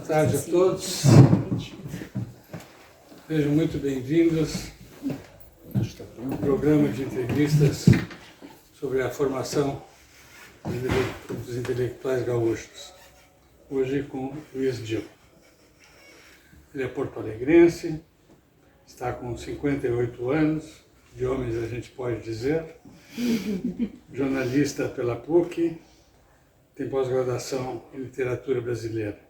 tarde a todos. Sejam muito bem-vindos ao programa de entrevistas sobre a formação dos intelectuais gaúchos. Hoje com Luiz Dil. Ele é porto-alegrense, está com 58 anos, de homens a gente pode dizer, jornalista pela PUC, tem pós-graduação em literatura brasileira.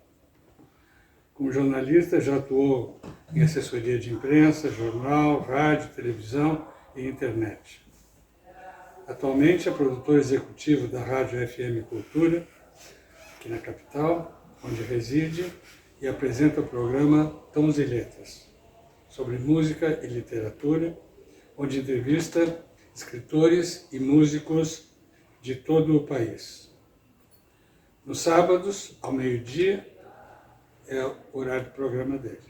Como jornalista, já atuou em assessoria de imprensa, jornal, rádio, televisão e internet. Atualmente é produtor executivo da Rádio FM Cultura, aqui na capital, onde reside, e apresenta o programa Tons e Letras, sobre música e literatura, onde entrevista escritores e músicos de todo o país. Nos sábados, ao meio-dia, é o horário do programa dele.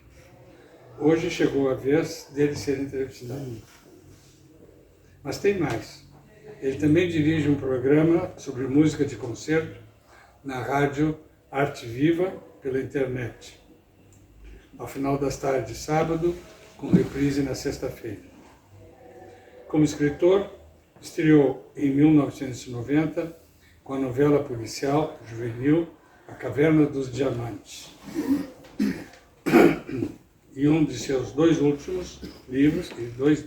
Hoje chegou a vez dele ser entrevistado. Mas tem mais. Ele também dirige um programa sobre música de concerto na rádio Arte Viva pela internet, ao final das tardes de sábado, com reprise na sexta-feira. Como escritor, estreou em 1990 com a novela policial juvenil A Caverna dos Diamantes. E um de seus dois últimos livros, e dois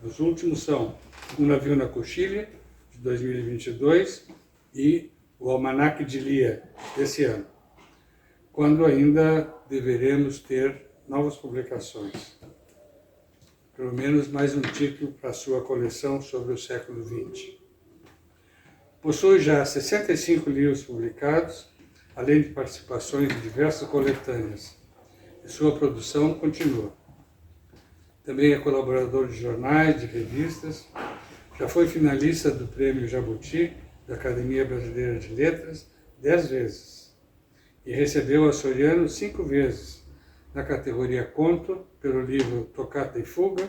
dos últimos são Um Navio na Coxilha, de 2022, e O Almanaque de Lia, desse ano, quando ainda deveremos ter novas publicações. Pelo menos mais um título para a sua coleção sobre o século XX. Possui já 65 livros publicados, além de participações em diversas coletâneas, e sua produção continua. Também é colaborador de jornais, de revistas, já foi finalista do Prêmio Jabuti, da Academia Brasileira de Letras, 10 vezes, e recebeu o Açoriano 5 vezes, na categoria Conto, pelo livro Tocata e Fuga,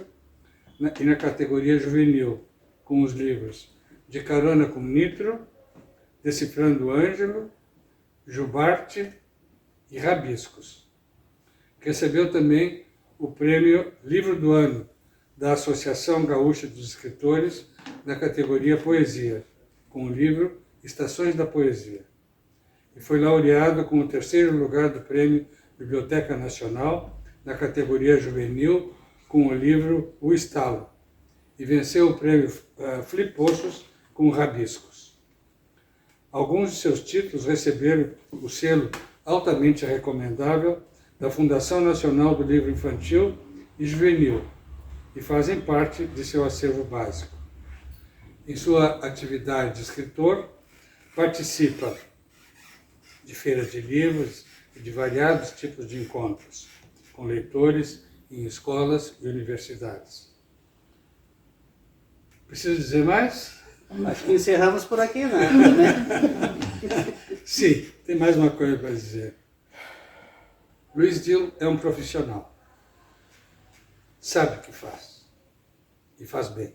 e na categoria Juvenil, com os livros De Carona com Nitro, Decifrando o Ângelo, Jubarte e Rabiscos. Recebeu também o prêmio Livro do Ano da Associação Gaúcha dos Escritores na categoria Poesia, com o livro Estações da Poesia. E foi laureado com o 3º lugar do prêmio Biblioteca Nacional na categoria Juvenil com o livro O Estalo. E venceu o prêmio Flipoços com Rabiscos. Alguns de seus títulos receberam o selo altamente recomendável da Fundação Nacional do Livro Infantil e Juvenil e fazem parte de seu acervo básico. Em sua atividade de escritor, participa de feiras de livros e de variados tipos de encontros com leitores em escolas e universidades. Preciso dizer mais? Acho que encerramos por aqui, né? Sim, tem mais uma coisa para dizer. Luiz Dil é um profissional. Sabe o que faz. E faz bem.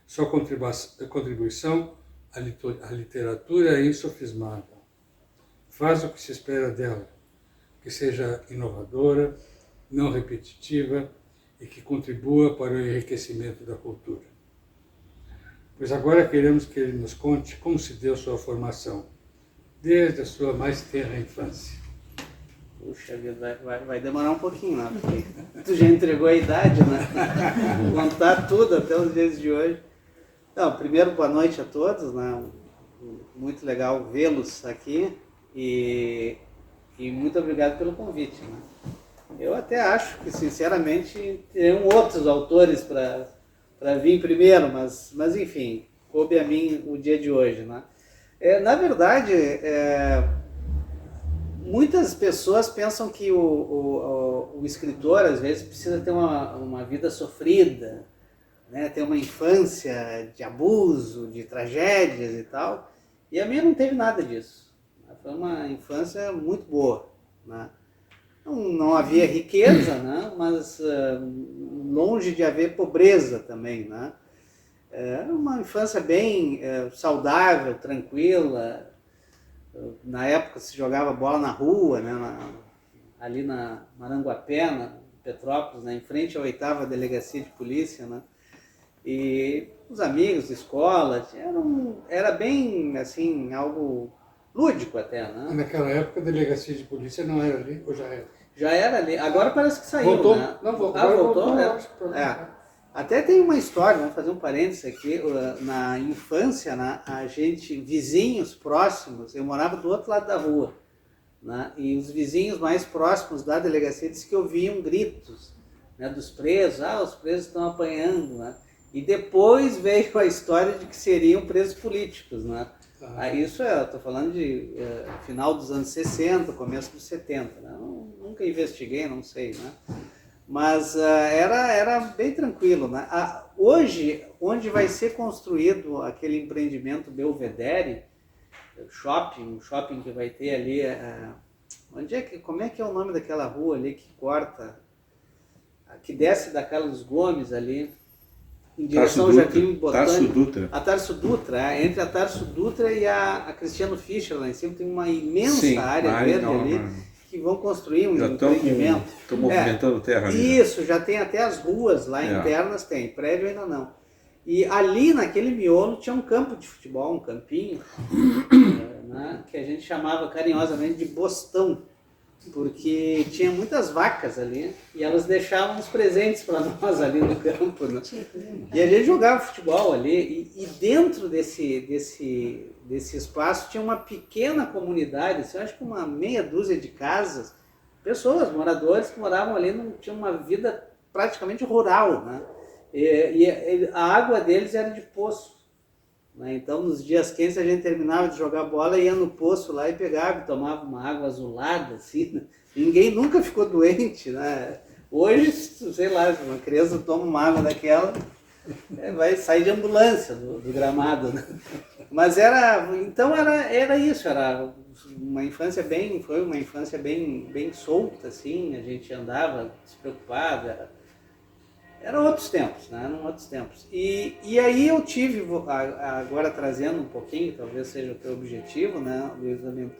Sua contribuição à literatura é insofismável. Faz o que se espera dela, que seja inovadora, não repetitiva e que contribua para o enriquecimento da cultura. Pois agora queremos que ele nos conte como se deu sua formação, desde a sua mais tenra infância. Puxa vida, vai demorar um pouquinho, né? Porque tu já entregou a idade, né? Contar tudo até os dias de hoje. Então, primeiro, boa noite a todos, né? Muito legal vê-los aqui e muito obrigado pelo convite, né? Eu até acho que, sinceramente, teriam outros autores para vir primeiro, mas enfim, coube a mim o dia de hoje, né? Na verdade, muitas pessoas pensam que o escritor, às vezes, precisa ter uma vida sofrida, né? Ter uma infância de abuso, de tragédias e tal, e a minha não teve nada disso. Foi uma infância muito boa, né? Não havia riqueza, né? Mas longe de haver pobreza também, né? Uma infância bem saudável, tranquila. Na época se jogava bola na rua, né? ali na Maranguapé, na Petrópolis, né, em frente à 8ª Delegacia de Polícia, né, e os amigos de escola, era bem, assim, algo lúdico até, né? Naquela época a delegacia de polícia não era ali, ou já era? Já era ali, agora parece que saiu, Voltou? né? Não, voltou. Voltou? Eu acho que Até tem uma história, vamos fazer um parênteses aqui, na infância, né, a gente, vizinhos próximos, eu morava do outro lado da rua, né, e os vizinhos mais próximos da delegacia disseram que ouviam gritos, né, dos presos, os presos estão apanhando, né, e depois veio a história de que seriam presos políticos, né. Isso eu estou falando de final dos anos 60, começo dos 70, né, nunca investiguei, não sei, né. Mas era bem tranquilo, né? Hoje, onde vai ser construído aquele empreendimento Belvedere, um shopping que vai ter ali, como é que é o nome daquela rua ali que corta, que desce da Carlos Gomes ali, em direção ao Jardim Botânico. Tarso Dutra. A Tarso Dutra, entre a Tarso Dutra e a Cristiano Fischer lá em cima, tem uma imensa área verde ali, que vão construir um empreendimento. Estão movimentando terra ali. Isso, já tem até as ruas lá internas, tem, prédio ainda não. E ali naquele miolo tinha um campo de futebol, um campinho, né, que a gente chamava carinhosamente de Bostão, porque tinha muitas vacas ali e elas deixavam os presentes para nós ali no campo, né? E a gente jogava futebol ali e dentro desse espaço tinha uma pequena comunidade, assim, eu acho que uma meia dúzia de casas, pessoas, moradores que moravam ali, tinham uma vida praticamente rural, né? E a água deles era de poço, né? Então nos dias quentes a gente terminava de jogar bola, ia no poço lá e pegava e tomava uma água azulada, assim, né? Ninguém nunca ficou doente, né? Hoje, sei lá, se uma criança toma uma água daquela, vai sair de ambulância do gramado, né? Mas era isso, era uma infância foi uma infância bem solta, assim, a gente andava despreocupado, eram outros tempos, né? Eram outros tempos. E aí eu tive, agora trazendo um pouquinho, talvez seja o teu objetivo, né, Luiz Olimpo,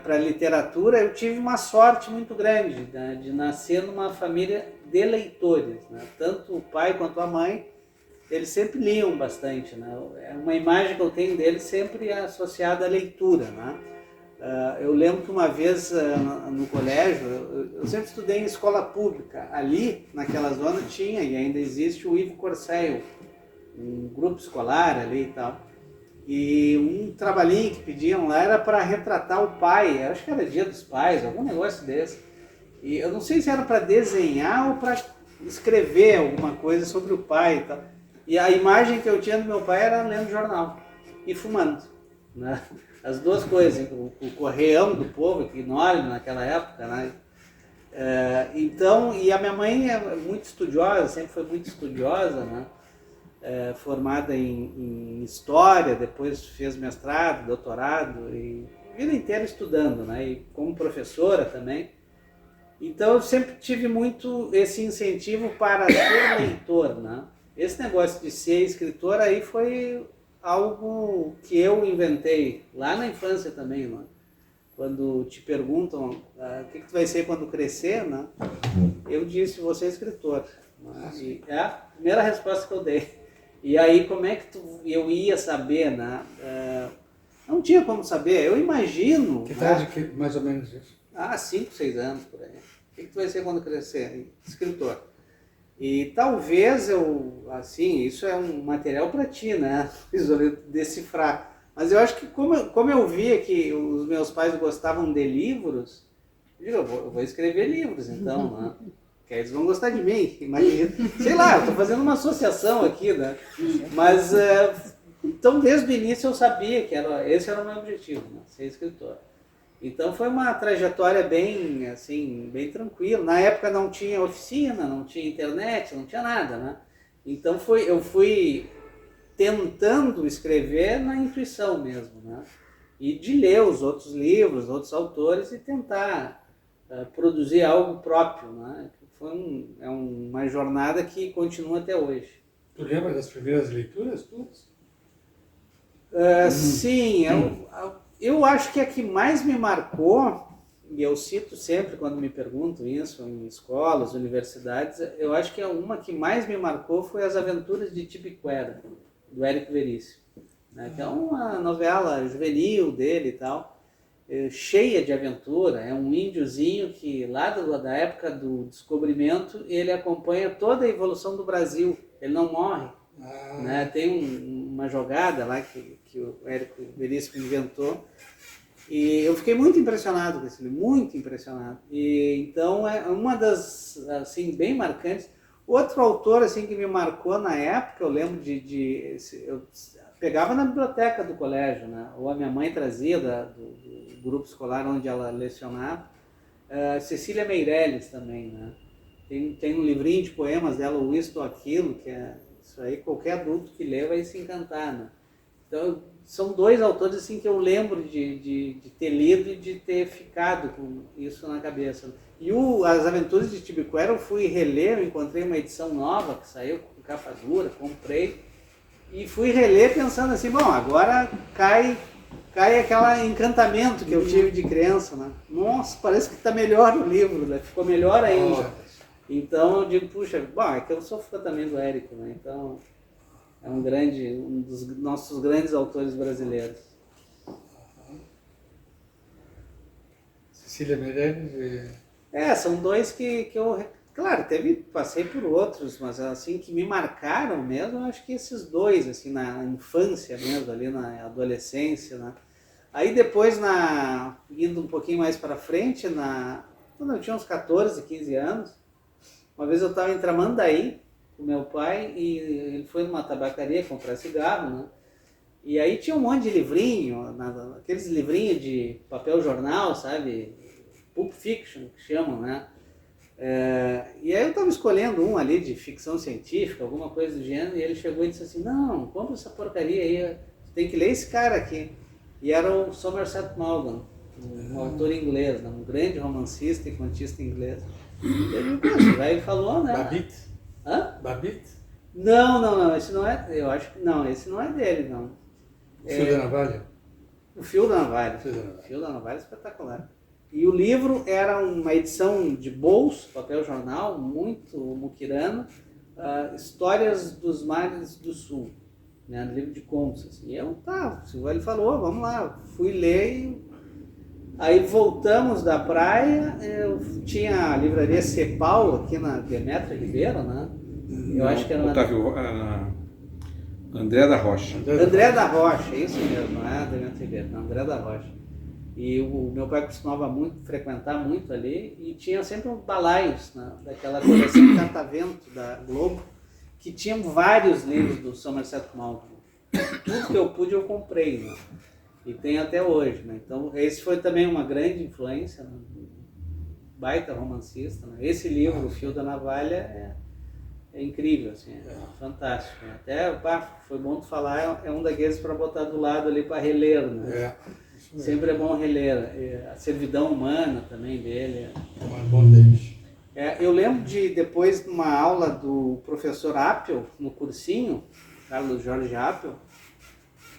para a literatura, eu tive uma sorte muito grande, né, de nascer numa família de leitores, né? Tanto o pai quanto a mãe, eles sempre liam bastante, né? É uma imagem que eu tenho deles sempre associada à leitura, né? Eu lembro que uma vez no colégio, eu sempre estudei em escola pública, ali naquela zona tinha e ainda existe o Ivo Corceio, um grupo escolar ali e tal, e um trabalhinho que pediam lá era para retratar o pai, acho que era Dia dos Pais, algum negócio desse, e eu não sei se era para desenhar ou para escrever alguma coisa sobre o pai e tal, e a imagem que eu tinha do meu pai era lendo jornal e fumando, né? As duas coisas, o correão do povo, enorme naquela época, né? Então, e a minha mãe é muito estudiosa, sempre foi muito estudiosa, né? Formada em História, depois fez mestrado, doutorado, e a vida inteira estudando, né? E como professora também. Então eu sempre tive muito esse incentivo para ser leitor, né? Esse negócio de ser escritor aí foi algo que eu inventei lá na infância também, né? Quando te perguntam o que tu vai ser quando crescer, né? Eu disse, vou ser escritor, né? E é a primeira resposta que eu dei. E aí como é que eu ia saber, né? Não tinha como saber, eu imagino... Que idade que mais ou menos isso? 5, 6 anos por aí. O que tu vai ser quando crescer? Escritor. E talvez isso é um material para ti, né? Decifrar. Mas eu acho que como eu via que os meus pais gostavam de livros, eu vou escrever livros, então, né? Que eles vão gostar de mim, imagina. Sei lá, eu estou fazendo uma associação aqui, né? Mas, então desde o início eu sabia que esse era o meu objetivo, né? Ser escritor. Então foi uma trajetória bem tranquila. Na época não tinha oficina, não tinha internet, não tinha nada, né? Então eu fui tentando escrever na intuição mesmo, né? E de ler os outros livros, outros autores e tentar produzir algo próprio, né? Foi uma jornada que continua até hoje. Tu lembra das primeiras leituras tuas? Sim, eu acho que a que mais me marcou, e eu cito sempre quando me perguntam isso, em escolas, universidades, eu acho que uma que mais me marcou foi As Aventuras de Tibiquera, do Érico Veríssimo, né? Que é uma novela juvenil dele e tal, cheia de aventura. É um índiozinho que lá da época do descobrimento ele acompanha toda a evolução do Brasil, ele não morre, né? Tem uma jogada lá que o Érico Veríssimo inventou, e eu fiquei muito impressionado com esse livro, muito impressionado. E então é uma das, assim, bem marcantes. Outro autor, assim, que me marcou na época, eu lembro eu pegava na biblioteca do colégio, né? Ou a minha mãe trazia do grupo escolar onde ela lecionava. Cecília Meirelles também, né? Tem um livrinho de poemas dela, o Isto ou Aquilo, que é isso aí, qualquer adulto que lê vai se encantar, né? Então, são dois autores assim, que eu lembro de ter lido e de ter ficado com isso na cabeça. E As Aventuras de Tibiquera eu fui reler, eu encontrei uma edição nova que saiu com capa dura, comprei, e fui reler pensando assim, bom, agora cai aquele encantamento que eu tive de criança, né? Nossa, parece que está melhor o livro, né? Ficou melhor ainda. Então eu digo, puxa, bom, é que eu sou fã também do Érico, né? Então é um dos nossos grandes autores brasileiros. Cecília Meirelles São dois que eu... Claro, passei por outros, mas assim, que me marcaram mesmo, eu acho que esses dois, assim, na infância mesmo, ali na adolescência, né? Aí depois, indo um pouquinho mais para frente, quando eu tinha uns 14, 15 anos, uma vez eu estava em Tramandaí com meu pai e ele foi numa tabacaria comprar cigarro, né? E aí tinha um monte de livrinho, aqueles livrinhos de papel jornal, sabe? Pulp Fiction, que chamam, né? E aí eu estava escolhendo um ali de ficção científica, alguma coisa do gênero, e ele chegou e disse assim, não, compra essa porcaria aí, tem que ler esse cara aqui. E era o Somerset Maugham, um autor inglês, né? Um grande romancista e contista inglês. E ele, ele falou, né? Babbitt? Hã? Babbitt? Não, esse não é, eu acho que não, esse não é dele, não. O Fio da Navalha? O Fio da Navalha. O Fio da Navalha é espetacular. E o livro era uma edição de bolso, papel jornal, muito muquirana, Histórias dos Mares do Sul, né, livro de contos. Assim. E eu, ele falou, vamos lá, fui ler, aí voltamos da praia, eu tinha a livraria Cepal aqui na Demetria Ribeiro, né? Eu acho que era André da Rocha. André da Rocha, isso mesmo, não é Demetria Ribeiro, não, André da Rocha. E o meu pai costumava frequentar muito ali, e tinha sempre uns balaios, né, daquela coleção Catavento da Globo, que tinham vários livros do Somerset Maugham. Tudo que eu pude eu comprei, né? E tem até hoje, né? Então esse foi também uma grande influência, né? Baita romancista, né? Esse livro, O Fio da Navalha, é incrível, assim, é fantástico, né? Até foi bom tu falar, é um daqueles para botar do lado ali para reler, né? Sempre é bom reler. A Servidão Humana também dele. É bom deles. Eu lembro depois de uma aula do professor Appel, no cursinho, Carlos Jorge Appel,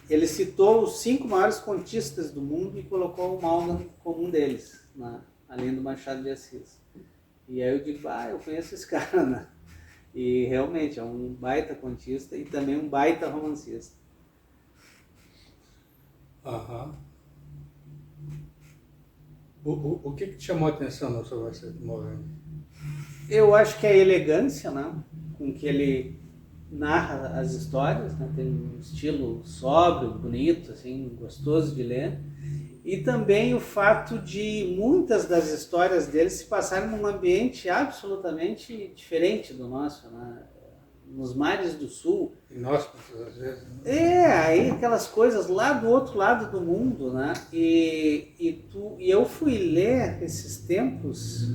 ele citou os 5 maiores contistas do mundo e colocou o Maugham como um deles, né? Além do Machado de Assis. E aí eu digo, eu conheço esse cara, né? E realmente é um baita contista e também um baita romancista. O que te chamou a atenção no Somerset Maugham? Eu acho que a elegância, né, com que ele narra as histórias, né, tem um estilo sóbrio, bonito, assim, gostoso de ler, e também o fato de muitas das histórias dele se passarem num ambiente absolutamente diferente do nosso, né? Nos mares do sul. Inóspitos, às vezes. Né? Aí aquelas coisas lá do outro lado do mundo, né? E eu fui ler esses tempos,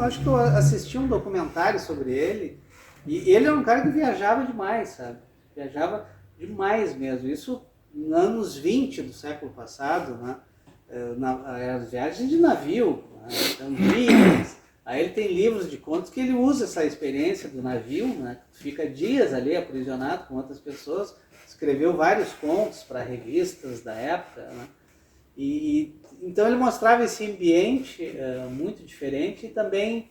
acho que eu assisti um documentário sobre ele, e ele é um cara que viajava demais, sabe? Viajava demais mesmo. Isso nos anos 20 do século passado, né? As viagens de navio, né? Então, dias. Aí ele tem livros de contos que ele usa essa experiência do navio, né? Fica dias ali aprisionado com outras pessoas, escreveu vários contos para revistas da época, né? Então ele mostrava esse ambiente muito diferente e também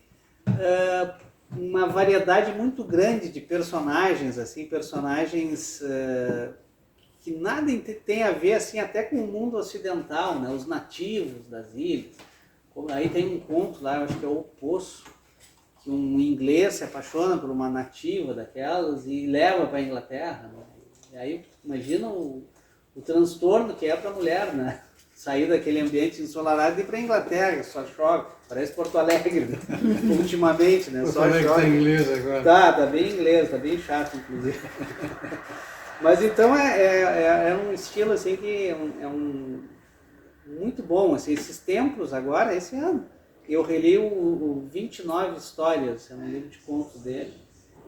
uma variedade muito grande de personagens, assim, personagens que nada tem a ver assim até com o mundo ocidental, né? Os nativos das ilhas. Aí tem um conto lá, eu acho que é O Poço, que um inglês se apaixona por uma nativa daquelas e leva para a Inglaterra, né? E aí imagina o transtorno que é para a mulher, né? Sair daquele ambiente ensolarado e ir para a Inglaterra, só chove, parece Porto Alegre, né? Ultimamente, né? Porto Só Alegre chove. tá em inglês agora. Tá bem inglês, tá bem chato, inclusive. Mas então é um estilo assim que muito bom, assim, esses tempos agora, esse ano. Eu reli o 29 Histórias, é um livro de contos dele.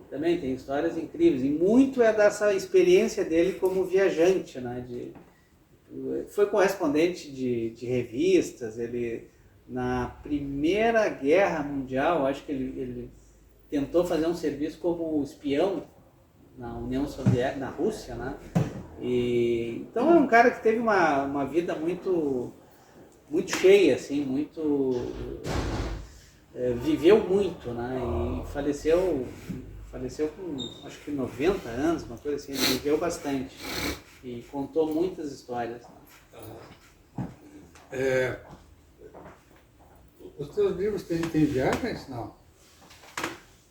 Também tem histórias incríveis. E muito é dessa experiência dele como viajante, né? Foi correspondente de revistas, ele na Primeira Guerra Mundial, acho que ele tentou fazer um serviço como espião na União Soviética, na Rússia, né? Então é um cara que teve uma vida muito cheia, assim, viveu muito, né? E faleceu com acho que 90 anos, uma coisa assim, ele viveu bastante e contou muitas histórias. Os teus livros têm viagens? Não.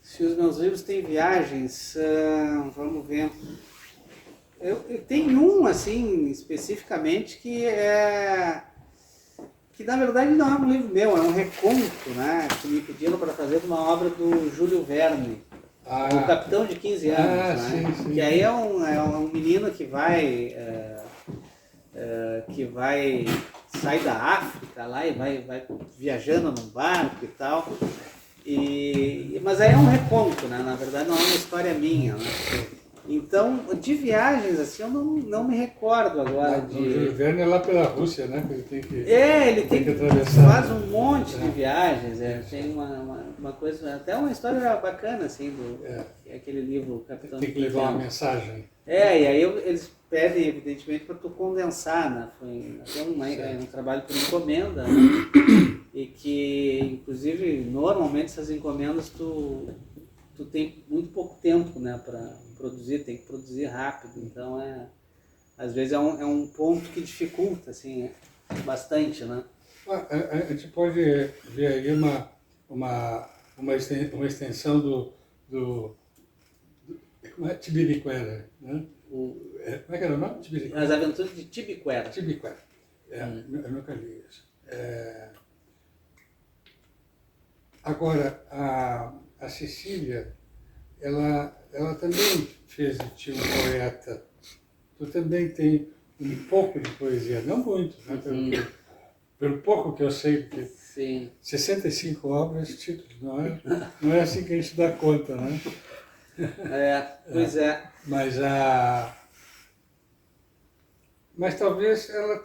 Se os meus livros têm viagens, vamos ver. Eu tenho um, assim, especificamente, que na verdade não é um livro meu, é um reconto, né, que me pediram para fazer de uma obra do Júlio Verne, o Capitão de 15 anos, né? Sim. Que aí é um menino que vai sair da África lá e vai viajando num barco e tal. Mas aí é um reconto, né? Na verdade não é uma história minha, né? Então, de viagens, assim, eu não me recordo agora. O Júlio Verne é lá pela Rússia, né? Que ele tem que, ele tem que atravessar. Faz um monte de viagens, tem uma coisa, até uma história bacana, assim, aquele livro Capitão Tem que levar uma mensagem. E aí eles pedem, evidentemente, para tu condensar, né? Foi até um trabalho por encomenda, né? E que, inclusive, normalmente essas encomendas tu tem muito pouco tempo, né, para produzir, tem que produzir rápido, então às vezes é um ponto que dificulta, assim, bastante, né? A gente pode ver aí uma extensão do como é? Tibiriquara, né? Como é que era o nome? As Aventuras de Tibiquera. Tibiquara. Eu nunca li isso. Agora, a Cecília, ela também fez de ti um poeta. Tu também tem um pouco de poesia, não muito, né? Pelo pouco que eu sei, porque Sim. 65 obras, títulos, não é assim que a gente dá conta, né? Pois é. Mas talvez ela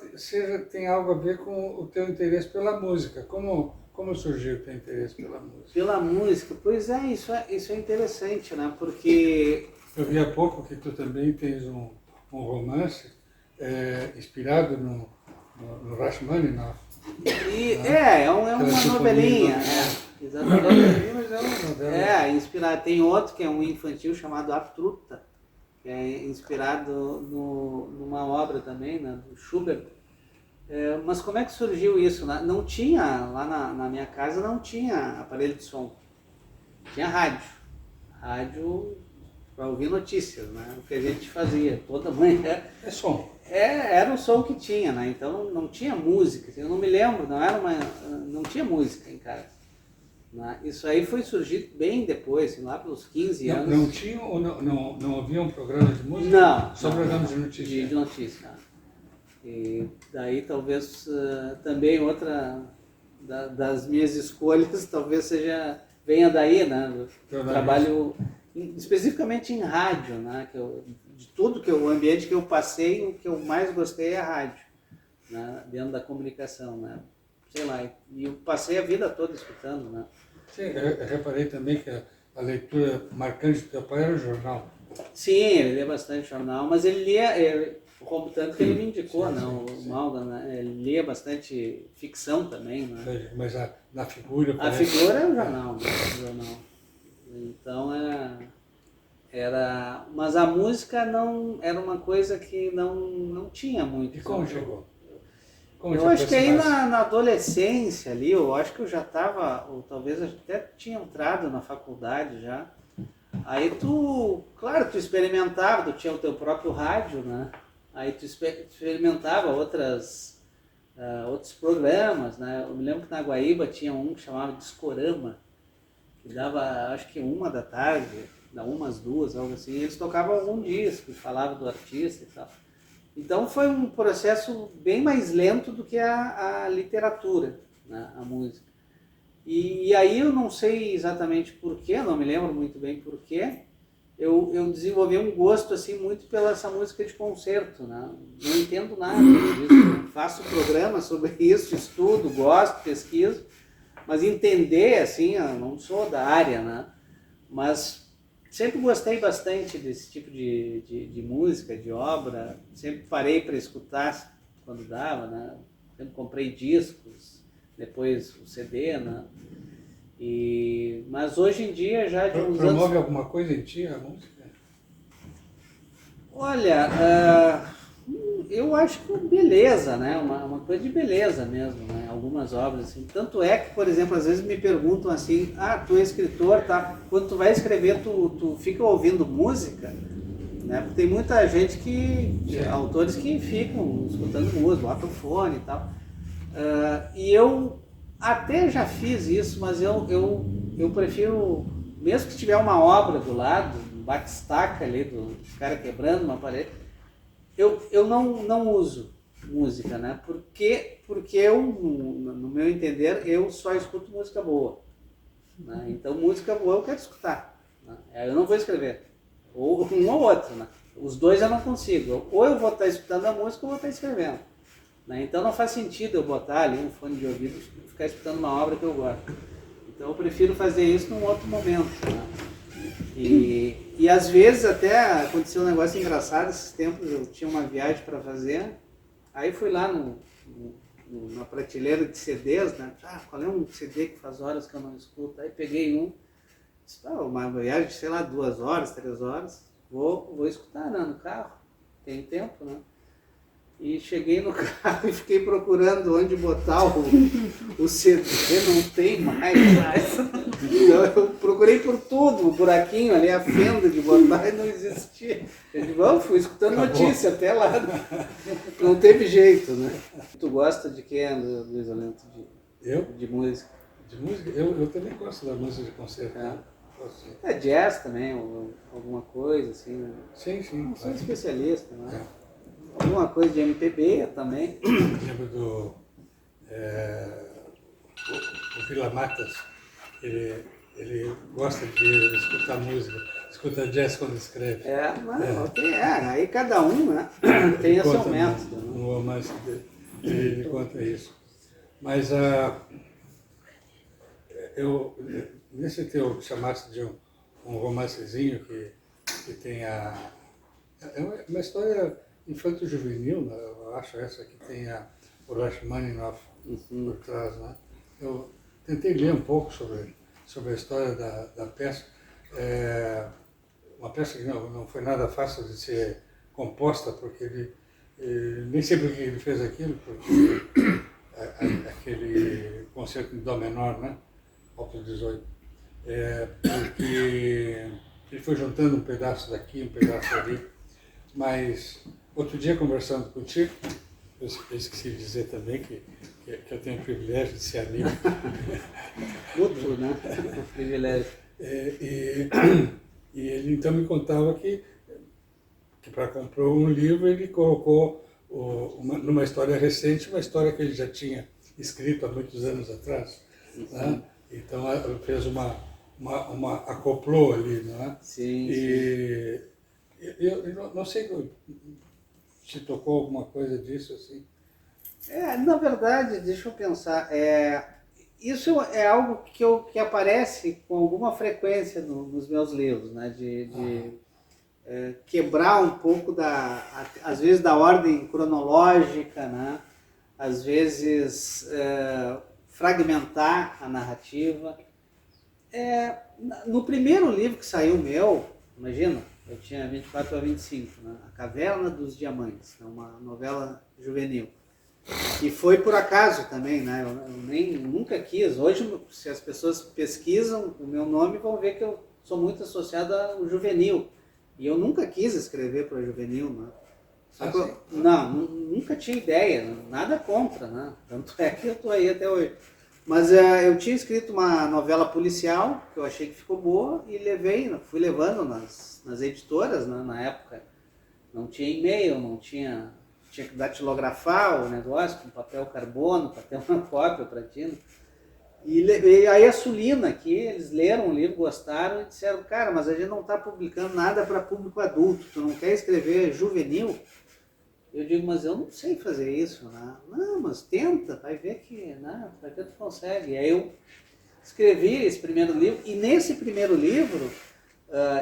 tenha algo a ver com o teu interesse pela música. Como surgiu o teu interesse pela música? Pela música, pois é, isso é interessante, né? Porque eu vi há pouco que tu também tens um romance inspirado no Rachmaninoff. É uma novelinha. Exatamente. Mas é uma novela. Inspirado. Tem outro que é um infantil chamado A Truta, que é inspirado numa obra também, né, do Schubert. Mas como é que surgiu isso? Não tinha, lá na minha casa não tinha aparelho de som. Tinha rádio. Rádio para ouvir notícias, né? O que a gente fazia toda manhã. É som. Era o som que tinha, né? Então não tinha música. Eu não me lembro, não tinha música em casa. Né? Isso aí foi surgir bem depois, assim, lá pelos 15 anos. Não tinha ou não havia um programa de música? Não. Só programa de notícia? De notícia. E daí talvez também outra das minhas escolhas talvez venha daí, né? Do trabalho especificamente em rádio, né? De tudo o ambiente que eu passei, o que eu mais gostei é a rádio, né? Dentro da comunicação, né? Sei lá, e eu passei a vida toda escutando, né? Sim, eu reparei também que a leitura marcante do teu pai era o jornal. Sim, ele lia bastante jornal, mas ele lia, Tanto que ele me indicou, né? O Malda, né? Ele lia bastante ficção também, né? Mas na figura... A figura é o jornal, né? O jornal. Então era... Mas a música não era uma coisa que não tinha muito. E como chegou? Eu acho que aí na adolescência ali, eu acho que eu já estava, ou talvez eu até tinha entrado na faculdade já. Aí claro, tu experimentava, tu tinha o teu próprio rádio, né? Aí tu experimentava outros programas, né? Eu me lembro que na Guaíba tinha um que chamava Discorama, que dava, acho que 1 da tarde, umas 2, algo assim, e eles tocavam algum disco, falavam do artista e tal. Então foi um processo bem mais lento do que a literatura, né? A música. E aí eu não sei exatamente porquê, não me lembro muito bem porquê, eu desenvolvi um gosto assim muito pela essa música de concerto, né? Não entendo nada disso, faço programa sobre isso, estudo, gosto, pesquiso, mas entender assim, eu não sou da área, né? Mas sempre gostei bastante desse tipo de música, de obra, sempre parei para escutar quando dava, né? Sempre comprei discos, depois o CD, né? Mas hoje em dia já de uns Promove anos... alguma coisa em ti a música? Olha, eu acho que beleza, né? Uma coisa de beleza mesmo, né? Algumas obras assim. Tanto é que, por exemplo, às vezes me perguntam assim, tu é escritor, tá? Quando tu vai escrever, tu fica ouvindo música, né? Porque tem muita gente autores que ficam escutando música, botam fone e tal. E eu até já fiz isso, mas eu prefiro, mesmo que tiver uma obra do lado, um batistaca ali do cara quebrando uma parede, eu não uso música, né? Porque eu, no meu entender, eu só escuto música boa, né? Então música boa eu quero escutar, né? Eu não vou escrever, ou um ou outro, né? Os dois eu não consigo, ou eu vou estar escutando a música ou vou estar escrevendo. Então não faz sentido eu botar ali um fone de ouvido e ficar escutando uma obra que eu gosto. Então eu prefiro fazer isso num outro momento, né? E às vezes até aconteceu um negócio engraçado, esses tempos eu tinha uma viagem para fazer, aí fui lá na prateleira de CDs, né? Qual é um CD que faz horas que eu não escuto? Aí peguei disse, uma viagem de, sei lá, 2 horas, 3 horas, vou escutar, né, no carro, tem tempo, né? E cheguei no carro e fiquei procurando onde botar o CD, não tem mais. Então eu procurei por tudo, o buraquinho ali, a fenda de botar, e não existia. Eu fui escutando notícia até lá. Não teve jeito, né? Tu gosta de quê, Luiz Olento? De música? De música? Eu também gosto da música de concerto. Jazz também, alguma coisa assim. Né? Sim. Não sou especialista, né? Alguma coisa de MPB também. Lembro do o Vila Matas, ele gosta de escutar música, escuta jazz quando escreve. Aí cada um, né, tem o seu método. No romance dele, ele conta isso. Mas nesse teu chamaste de um romancezinho que tem é uma história infanto-juvenil, né? Eu acho essa que tem o Rachmaninoff por trás, né? Eu tentei ler um pouco sobre a história da peça. Uma peça que não foi nada fácil de ser composta, porque ele nem sei por que ele fez aquilo, porque aquele concerto em Dó menor, né? Opus 18. Porque ele foi juntando um pedaço daqui, um pedaço ali, mas outro dia, conversando contigo, eu esqueci de dizer também que eu tenho o privilégio de ser amigo. Outro, né? Privilégio. E ele então me contava que para comprar um livro ele colocou numa história recente, uma história que ele já tinha escrito há muitos anos atrás. Né? Então fez acoplou ali, não é? Sim. Eu não sei se tocou alguma coisa disso assim. Na verdade, deixa eu pensar, isso é algo que aparece com alguma frequência nos meus livros, né? quebrar um pouco, às vezes, da ordem cronológica, né? Às vezes fragmentar a narrativa. No primeiro livro que saiu meu, imagina, eu tinha 24 a 25, né? A Caverna dos Diamantes, né? Uma novela juvenil. E foi por acaso também, né? Eu nunca quis. Hoje, se as pessoas pesquisam o meu nome, vão ver que eu sou muito associado ao juvenil. E eu nunca quis escrever para juvenil, né? Nunca tinha ideia, nada contra, né? Tanto é que eu estou aí até hoje. Mas eu tinha escrito uma novela policial, que eu achei que ficou boa, e fui levando nas editoras, né? Na época. Não tinha e-mail, tinha que datilografar o negócio com papel carbono, para ter uma cópia para ti. Né? E aí a Sulina aqui, eles leram o livro, gostaram e disseram, cara, mas a gente não está publicando nada para público adulto, tu não quer escrever juvenil? Eu digo, mas eu não sei fazer isso, né? Não, mas tenta, vai ver que, né? Vai ver que tu consegue. E aí eu escrevi esse primeiro livro, e nesse primeiro livro,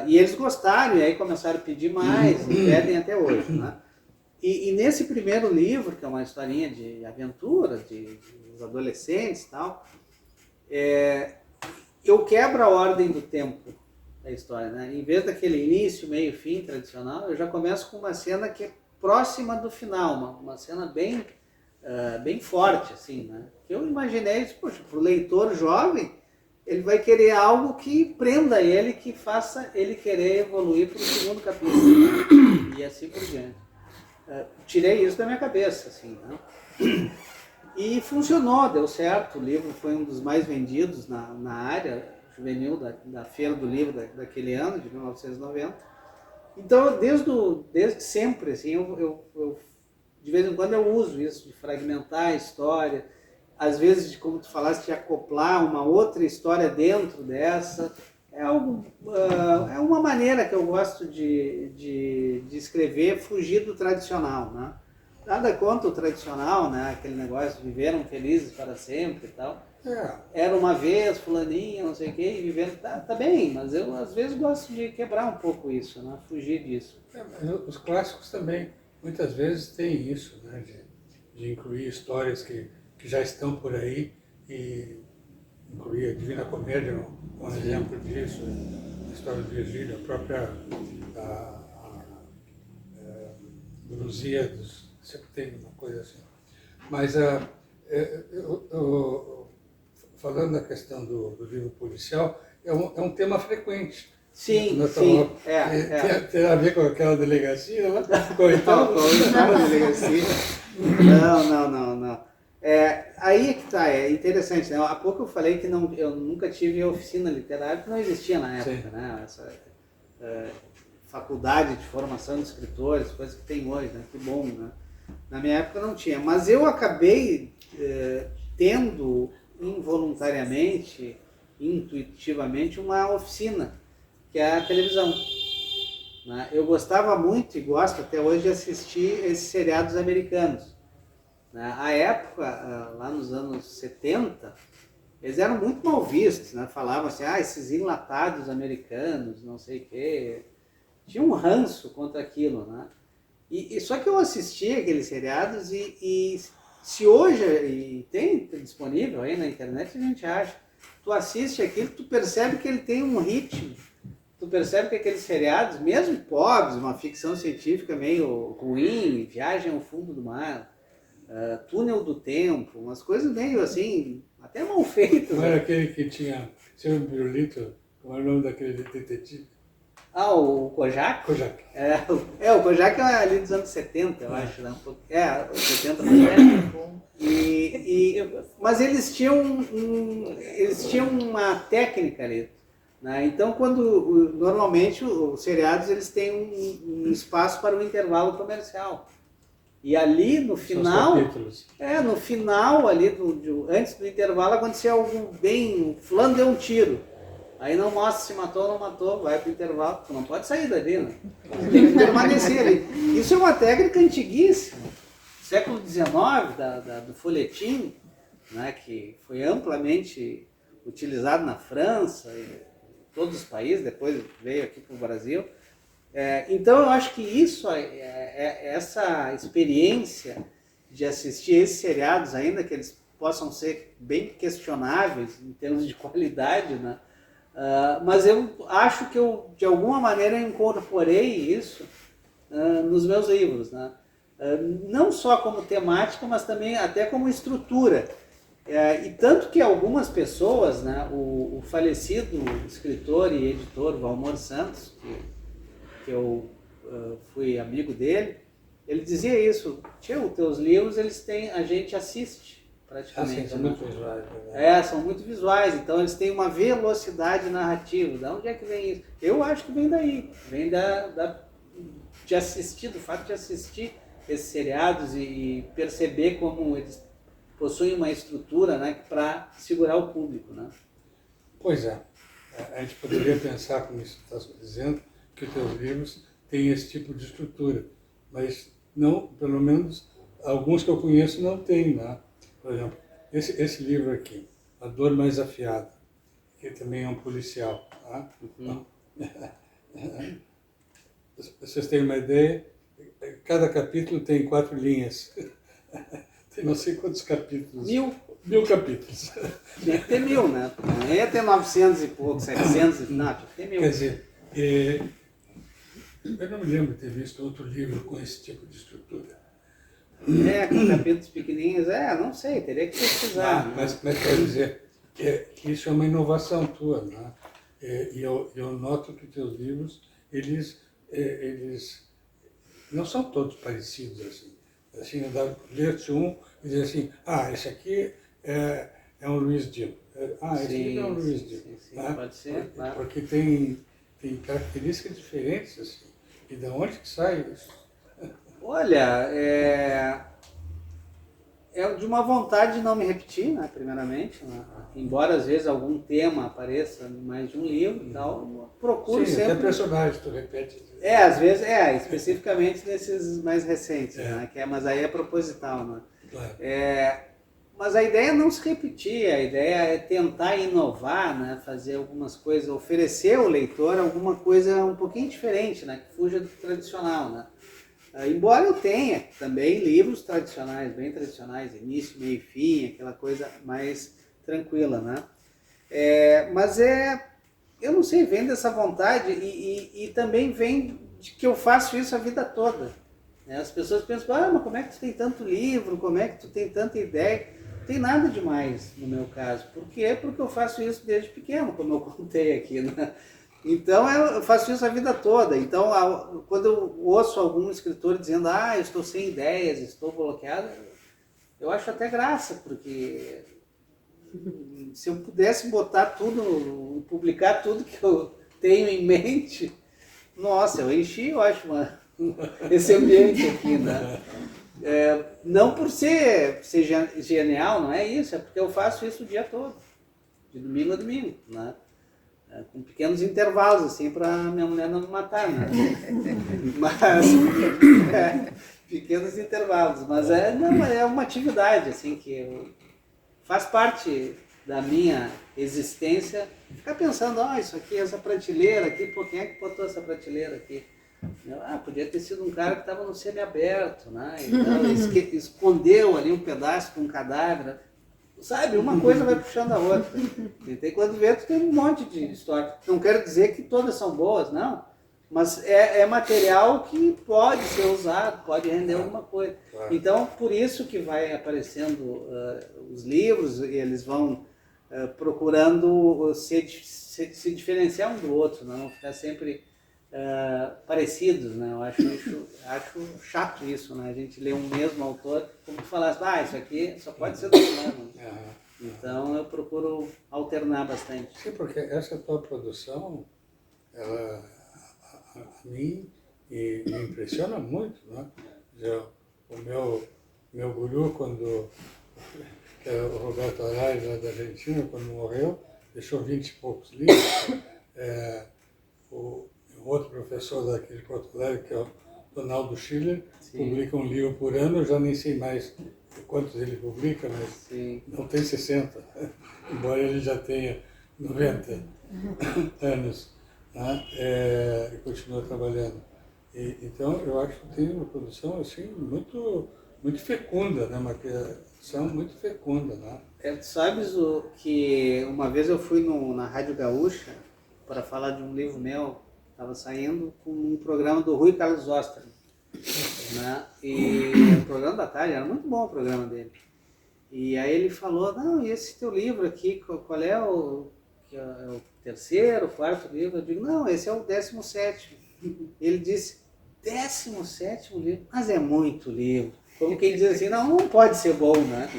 e eles gostaram, e aí começaram a pedir mais, e pedem até hoje, né? E nesse primeiro livro, que é uma historinha de aventura, de adolescentes e tal, eu quebro a ordem do tempo da história, né? Em vez daquele início, meio, fim tradicional, eu já começo com uma cena que é próxima do final, uma cena bem forte, assim, né? Eu imaginei isso, poxa, para o leitor jovem, ele vai querer algo que prenda ele, que faça ele querer evoluir para o segundo capítulo, né? E assim por diante. Tirei isso da minha cabeça, assim, né? E funcionou, deu certo. O livro foi um dos mais vendidos na área juvenil da Feira do Livro daquele ano, de 1990. Então, desde sempre, assim, eu de vez em quando eu uso isso, de fragmentar a história, às vezes, como tu falaste, de acoplar uma outra história dentro dessa. É uma maneira que eu gosto de escrever, fugir do tradicional, né? Nada contra o tradicional, né? Aquele negócio, viveram felizes para sempre e tal. Era uma vez, fulaninha, não sei o quê, e vivendo, tá bem, mas eu às vezes gosto de quebrar um pouco isso, né? Fugir disso. Mas os clássicos também, muitas vezes, têm isso, né? De incluir histórias que já estão por aí, e incluir a Divina Comédia, um exemplo disso, a história de Virgílio, a própria Lusíadas, sempre tem uma coisa assim. Mas falando da questão do livro policial, é um tema frequente. Sim, Tem a ver com aquela delegacia lá? Então, não, delegacia. Não. Aí é que tá, é interessante, né? Há pouco eu falei que eu nunca tive oficina literária, que não existia na época, sim, né? Essa faculdade de formação de escritores, coisa que tem hoje, né? Que bom, né? Na minha época não tinha, mas eu acabei tendo involuntariamente, intuitivamente, uma oficina, que é a televisão. Né? Eu gostava muito e gosto até hoje de assistir esses seriados americanos. A época, lá nos anos 70, eles eram muito mal vistos, né? Falavam assim, esses enlatados americanos, não sei o quê. Tinha um ranço contra aquilo, né? E só que eu assistia aqueles seriados e se hoje, e tem disponível aí na internet, a gente acha, tu assiste aquilo, tu percebe que ele tem um ritmo, tu percebe que aqueles seriados, mesmo pobres, uma ficção científica meio ruim, Viagem ao Fundo do Mar, Túnel do Tempo, umas coisas meio assim, até mal feitas. Não era aquele que tinha um pirulito, como era o nome daquele detetive? O Kojak? Kojak. O Kojak é ali dos anos 70, eu acho. Né? 70 mas eles tinham uma técnica ali. Né? Então, normalmente os seriados eles têm um espaço para um intervalo comercial. E ali no final, no final ali, antes do intervalo, acontecia algo bem, o fulano deu um tiro. Aí não mostra se matou ou não matou, vai para o intervalo, tu não pode sair dali, né? Você tem que permanecer ali. Isso é uma técnica antiguíssima, século XIX, do folhetim, né, que foi amplamente utilizado na França, e em todos os países, depois veio aqui para o Brasil. Então eu acho que isso, essa experiência de assistir esses seriados, ainda que eles possam ser bem questionáveis em termos de qualidade, né? Mas eu acho que eu, de alguma maneira, incorporei isso nos meus livros, né? Não só como temática, mas também até como estrutura. E tanto que algumas pessoas, né, o falecido escritor e editor Valmor Santos, que eu fui amigo dele, ele dizia isso: os teus livros, eles têm, a gente assiste praticamente. São muito visuais. São muito visuais, então eles têm uma velocidade narrativa. De onde é que vem isso? Eu acho que vem daí, vem de assistir, do fato de assistir esses seriados e perceber como eles possuem uma estrutura, né, para segurar o público, né? Pois é, a gente poderia pensar, como isso está dizendo, que os teus livros têm esse tipo de estrutura, mas não, pelo menos alguns que eu conheço não têm, né? Por exemplo, esse livro aqui, A Dor Mais Afiada, que também é um policial. Tá? Vocês têm uma ideia? Cada capítulo tem 4 linhas. Tem não sei quantos capítulos. 1000. 1000 capítulos. Tinha que ter 1000, né? Não ia ter 900 e pouco, 700, não, tinha que ter 1000. Quer dizer, eu não me lembro de ter visto outro livro com esse tipo de estrutura. Com capítulos pequenininhos, não sei, teria que pesquisar. Mas quer dizer que isso é uma inovação tua, né? E eu noto que os teus livros, eles não são todos parecidos assim. Assim, ler-te um e dizer assim, esse aqui é um Luiz Dio. Esse aqui é um Luiz Dio. Sim, né? Pode ser, claro. Porque tem características diferentes, assim. E de onde que sai isso? Olha, é de uma vontade de não me repetir, né, primeiramente, né? Embora às vezes algum tema apareça em mais de um livro e tal, eu procuro sempre... Até personagem tu repete. Às vezes, especificamente nesses mais recentes, né? Mas aí é proposital, né? Claro. Mas a ideia é não se repetir, a ideia é tentar inovar, né? Fazer algumas coisas, oferecer ao leitor alguma coisa um pouquinho diferente, né? Que fuja do tradicional, né? Embora eu tenha também livros tradicionais, bem tradicionais, início, meio e fim, aquela coisa mais tranquila, né? Mas eu não sei, vem dessa vontade e também vem de que eu faço isso a vida toda. Né? As pessoas pensam, mas como é que tu tem tanto livro, como é que tu tem tanta ideia? Não tem nada demais no meu caso. Por quê? Porque eu faço isso desde pequeno, como eu contei aqui, né? Então eu faço isso a vida toda. Então quando eu ouço algum escritor dizendo, eu estou sem ideias, estou bloqueado, eu acho até graça, porque se eu pudesse botar tudo, publicar tudo que eu tenho em mente, nossa, eu enchi, eu acho, esse ambiente aqui, né? Não por ser genial, não é isso, é porque eu faço isso o dia todo, de domingo a domingo, né? Com pequenos intervalos, assim, para minha mulher não me matar, né? Mas, pequenos intervalos, mas é uma atividade, assim, que faz parte da minha existência, ficar pensando, isso aqui, essa prateleira aqui, quem é que botou essa prateleira aqui? Podia ter sido um cara que estava no semiaberto, né? Então, escondeu ali um pedaço com um cadáver. Sabe, uma coisa vai puxando a outra. E quando vê, tu tem um monte de história. Não quero dizer que todas são boas, não. Mas é material que pode ser usado, pode render alguma coisa. Claro. Então, por isso que vai aparecendo os livros, e eles vão procurando se diferenciar um do outro, não ficar sempre parecidos, né? Eu acho chato isso, né? A gente lê um mesmo autor, como tu falasse, isso aqui só pode ser do fulano. Então eu procuro alternar bastante. Sim, porque essa tua produção, ela a mim me impressiona muito, né? O meu guru, que era o Roberto Araiz, lá da Argentina, quando morreu, deixou 20 e poucos livros. O outro professor daqui de Porto Alegre, que é o Donaldo Schiller, publica um livro por ano, eu já nem sei mais quantos ele publica, mas não tem 60, embora ele já tenha 90 anos. né? E continua trabalhando. Então, eu acho que tem uma produção assim, muito, muito fecunda, né? Uma criação muito fecunda. Né? Tu sabes que uma vez eu fui na Rádio Gaúcha para falar de um livro meu, estava saindo com um programa do Rui Carlos Osterman, né? E o programa da tarde, era muito bom o programa dele. E aí ele falou, não, e esse teu livro aqui, qual é o terceiro, quarto livro? Eu digo, não, esse é o 17º. Ele disse, 17º livro? Mas é muito livro. Como quem diz assim, não pode ser bom, né?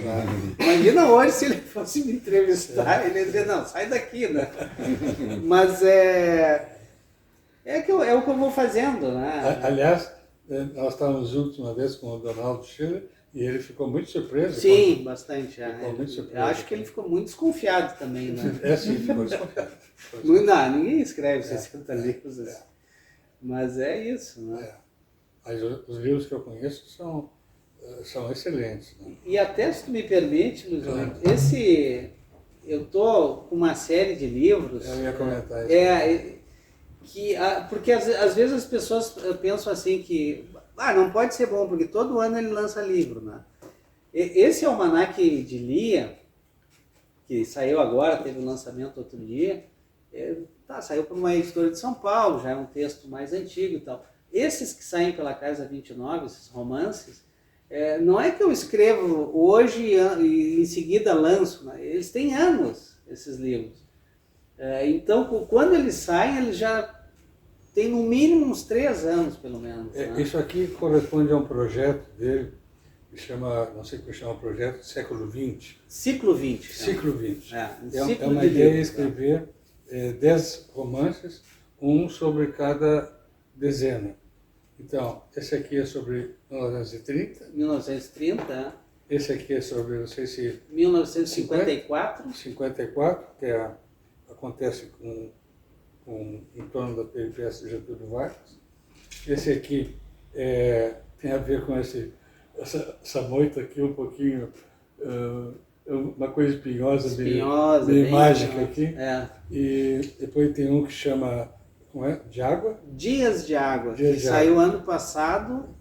Imagina hoje se ele fosse me entrevistar, ele ia dizer, não, sai daqui, né? Mas é o que eu vou fazendo, né? Aliás, nós estávamos juntos uma vez com o Donaldo Schiller e ele ficou muito surpreso. Sim, bastante. Ficou muito surpreso. Eu acho que ele ficou muito desconfiado também, né? Sim, ficou desconfiado. Não, ninguém escreve 60 livros assim. Eu é isso, né? Mas os livros que eu conheço são excelentes. Né? E até, se tu me permite, Luiz Augusto, eu tô com uma série de livros... Eu ia comentar isso. Porque às vezes as pessoas pensam assim que não pode ser bom, porque todo ano ele lança livro, né? Esse almanaque de Lia, que saiu agora, teve o lançamento outro dia, saiu por uma editora de São Paulo, já é um texto mais antigo e tal. Esses que saem pela Casa 29, esses romances, não é que eu escrevo hoje e em seguida lanço, né? Eles têm anos, esses livros. Então, quando eles saem, eles já têm no mínimo uns 3 anos, pelo menos. Né? Isso aqui corresponde a um projeto dele, que chama, não sei como chama o projeto, Século XX. Ciclo XX. Ciclo XX. Ciclo uma de ideia livros, escrever 10 romances, um sobre cada dezena. Então, esse aqui é sobre 1930. 1930. Esse aqui é sobre, não sei se... 1954. 54, que acontece em torno da peripécia de Getúlio Vargas. Esse aqui tem a ver com essa moita aqui, um pouquinho, uma coisa espinhosa, bem mágica aqui. E depois tem um que chama, como é? De Água? Dias de Água, que saiu ano passado,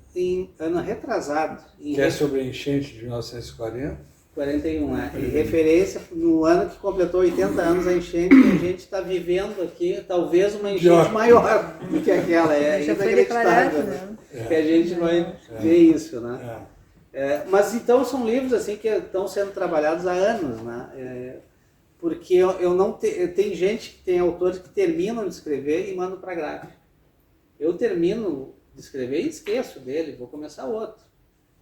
ano retrasado. Que é sobre a enchente de 1940. 41, em referência no ano que completou 80 anos a enchente, que a gente está vivendo aqui, talvez uma enchente maior do que aquela, inacreditável, né? Que a gente vai ver isso, né? Mas então são livros assim que estão sendo trabalhados há anos, né? Porque eu não tem gente, tem autores que terminam de escrever e mandam para a gráfica. Eu termino de escrever e esqueço dele, vou começar outro.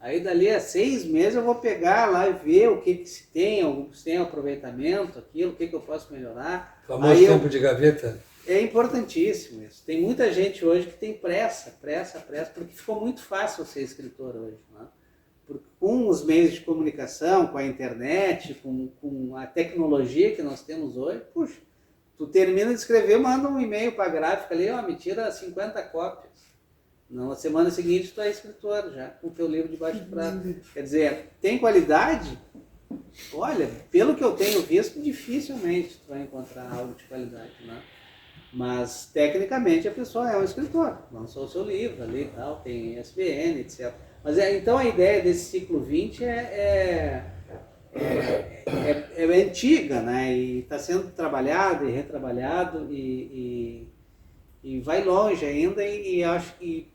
Aí dali a 6 meses eu vou pegar lá e ver o que se tem, se tem aproveitamento, aquilo, o que eu posso melhorar. O famoso tempo de gaveta. É importantíssimo isso. Tem muita gente hoje que tem pressa, porque ficou muito fácil ser escritor hoje, né? Porque com os meios de comunicação, com a internet, com a tecnologia que nós temos hoje, puxa, tu termina de escrever, manda um e-mail para a gráfica ali, me tira 50 cópias. Na semana seguinte tu é escritor já, com o teu livro debaixo do braço. Quer dizer, tem qualidade? Olha, pelo que eu tenho visto, dificilmente tu vai encontrar algo de qualidade, né? Mas, tecnicamente, a pessoa é um escritor, lançou o seu livro ali e tal, tem ISBN, etc. Mas, então, a ideia desse ciclo XX é antiga, né? E está sendo trabalhado e retrabalhado e vai longe ainda e acho que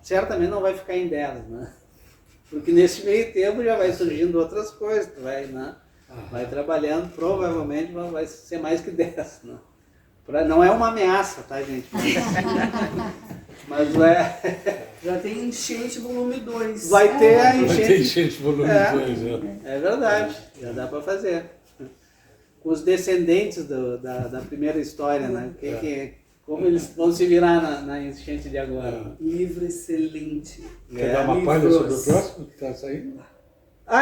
certamente não vai ficar em 10, né? Porque nesse meio tempo já vai surgindo outras coisas, tu vai, né? Vai trabalhando, provavelmente vai ser mais que 10, né? Não é uma ameaça, tá, gente? Mas já tem Enchente volume 2. Vai ter a Enchente. Vai ter Enchente volume 2, É verdade, já dá para fazer. Com os descendentes da primeira história, né? Como eles vão se virar na enchente de agora. Livro excelente. Quer dar uma palha sobre o próximo que está saindo?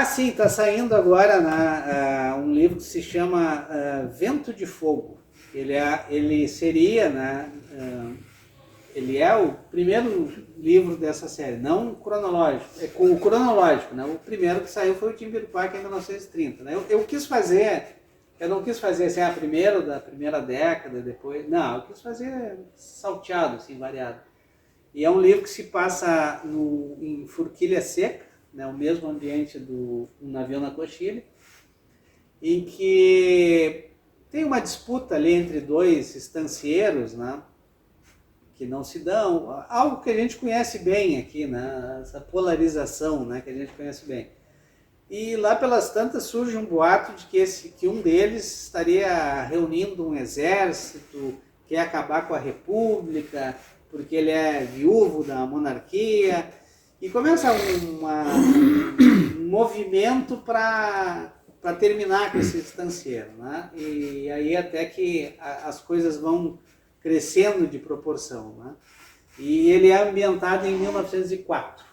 Sim, está saindo agora um livro que se chama Vento de Fogo. Ele seria, né, ele é o primeiro livro dessa série, não cronológico, com o cronológico, né? O primeiro que saiu foi o Timbiripaque em 1930. Né? Eu quis fazer Eu não quis fazer assim, primeiro da primeira década, depois... Não, eu quis fazer salteado, assim, variado. E é um livro que se passa em Forquilha Seca, né, o mesmo ambiente do Um Navio na Coxilha, em que tem uma disputa ali entre dois estancieiros, né, que não se dão, algo que a gente conhece bem aqui, né, essa polarização, né, que a gente conhece bem. E lá pelas tantas surge um boato de que um deles estaria reunindo um exército, quer acabar com a república, porque ele é viúvo da monarquia, e começa um movimento para terminar com esse estancieiro, né? E aí até que as coisas vão crescendo de proporção, né? E ele é ambientado em 1904,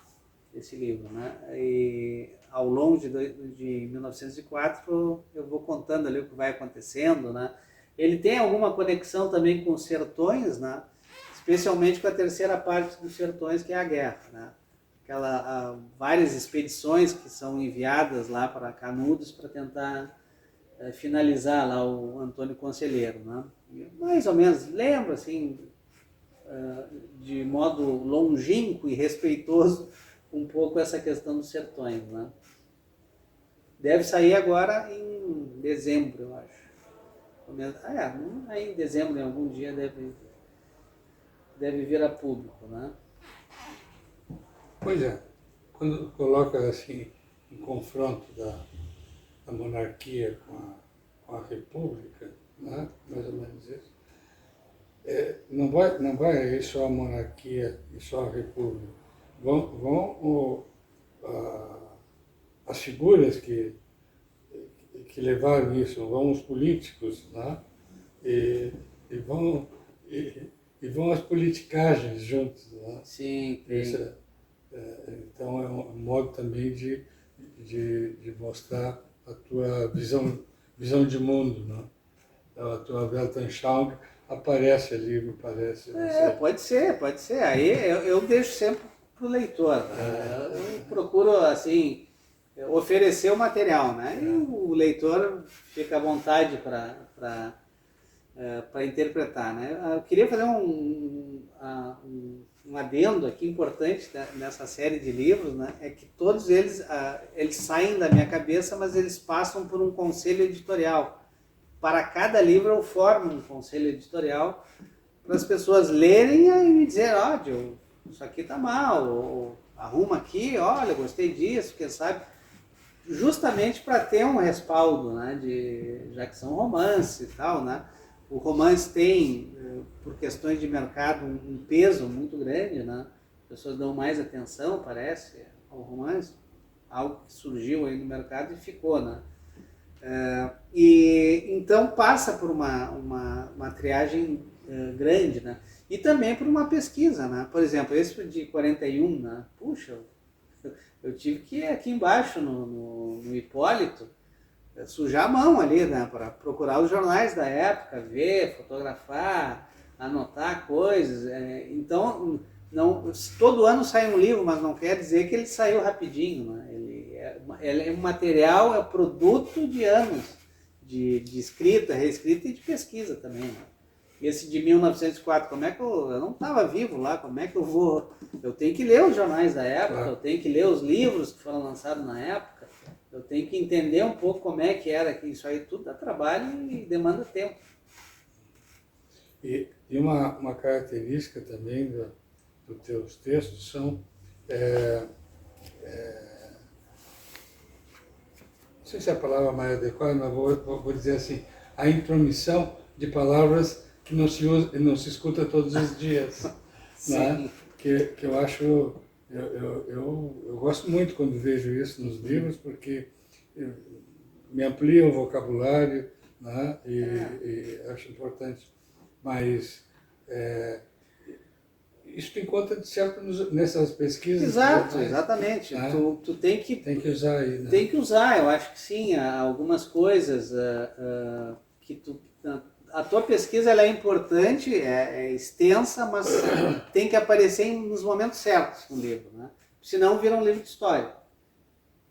esse livro, né? E ao longo de 1904 eu vou contando ali o que vai acontecendo, né? Ele tem alguma conexão também com os sertões, né? Especialmente com a terceira parte dos sertões, que é a guerra, né? Várias expedições que são enviadas lá para Canudos para tentar finalizar lá o Antônio Conselheiro, né? E mais ou menos, lembro assim, de modo longínquo e respeitoso, um pouco essa questão dos sertões, né? Deve sair agora em dezembro, eu acho. Aí em dezembro, em algum dia, deve vir a público, né? Pois é, quando coloca assim em confronto da monarquia com a república, né? Mais ou menos isso, não vai aí só a monarquia e só a república, as figuras que levaram isso, vão os políticos, né? E vão as politicagens juntos, né? Sim, Isso, então é um modo também de mostrar a tua visão de mundo, né? Então, a tua Weltanschauung aparece ali, me parece. Pode ser. Aí eu deixo sempre para o leitor. Eu procuro, assim, oferecer o material, né? E o leitor fica à vontade para interpretar, né? Eu queria fazer um adendo aqui importante nessa série de livros, né? É que todos eles saem da minha cabeça, mas eles passam por um conselho editorial. Para cada livro eu formo um conselho editorial para as pessoas lerem e me dizer, isso aqui tá mal, ou arruma aqui, olha, gostei disso, quem sabe, justamente para ter um respaldo, né, já que são romances e tal, né? O romance tem, por questões de mercado, um peso muito grande, né? As pessoas dão mais atenção, parece, ao romance, algo que surgiu aí no mercado e ficou, né? E então passa por uma triagem grande, né? E também por uma pesquisa, né? Por exemplo, esse de 41, né? Puxa, eu tive que ir aqui embaixo no Hipólito sujar a mão ali, né? Para procurar os jornais da época, ver, fotografar, anotar coisas. Então, todo ano sai um livro, mas não quer dizer que ele saiu rapidinho, né? Ele é um material, é produto de anos de escrita, reescrita e de pesquisa também, né? Esse de 1904, como é que eu não estava vivo lá, como é que eu vou... Eu tenho que ler os jornais da época, eu tenho que ler os livros que foram lançados na época, eu tenho que entender um pouco como é que era, que isso aí tudo dá trabalho e demanda tempo. E uma característica também dos teus textos são... não sei se é a palavra mais adequada, mas vou dizer assim, a intromissão de palavras que não se escuta todos os dias. Né? Que eu acho, eu gosto muito quando vejo isso nos livros, porque me amplia o vocabulário, né? E acho importante. Mas isso tu encontra de certo nessas pesquisas. Exato, exatamente. Né? Tu tem que usar aí. Né? Tem que usar, eu acho que sim. Há algumas coisas que a tua pesquisa ela é importante, é extensa, mas tem que aparecer nos momentos certos no livro, né? Senão vira um livro de história.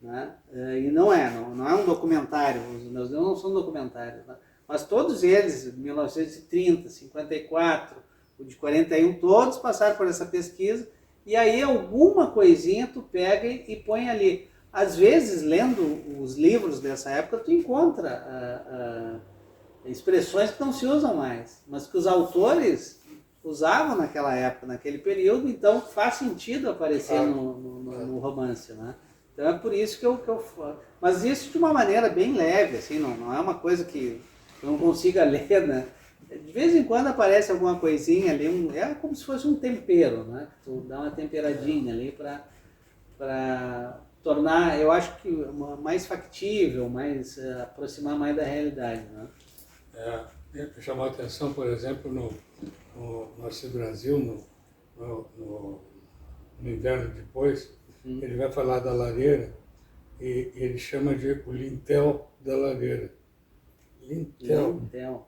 né? E não é um documentário, os meus livros não são documentários, né? Mas todos eles, 1930, 54, o de 41, todos passaram por essa pesquisa, e aí alguma coisinha tu pega e põe ali. Às vezes, lendo os livros dessa época, tu encontra expressões que não se usam mais, mas que os autores usavam naquela época, naquele período, então faz sentido aparecer no romance, né? Então é por isso que eu mas isso de uma maneira bem leve, assim, não é uma coisa que eu não consiga ler, né? De vez em quando aparece alguma coisinha ali, é como se fosse um tempero, né? Tu dá uma temperadinha ali para tornar, eu acho que mais factível, mais aproximar mais da realidade, né? Chamou a atenção, por exemplo, no nosso Brasil, no inverno depois, ele vai falar da lareira e ele chama de o lintel da lareira. Lintel.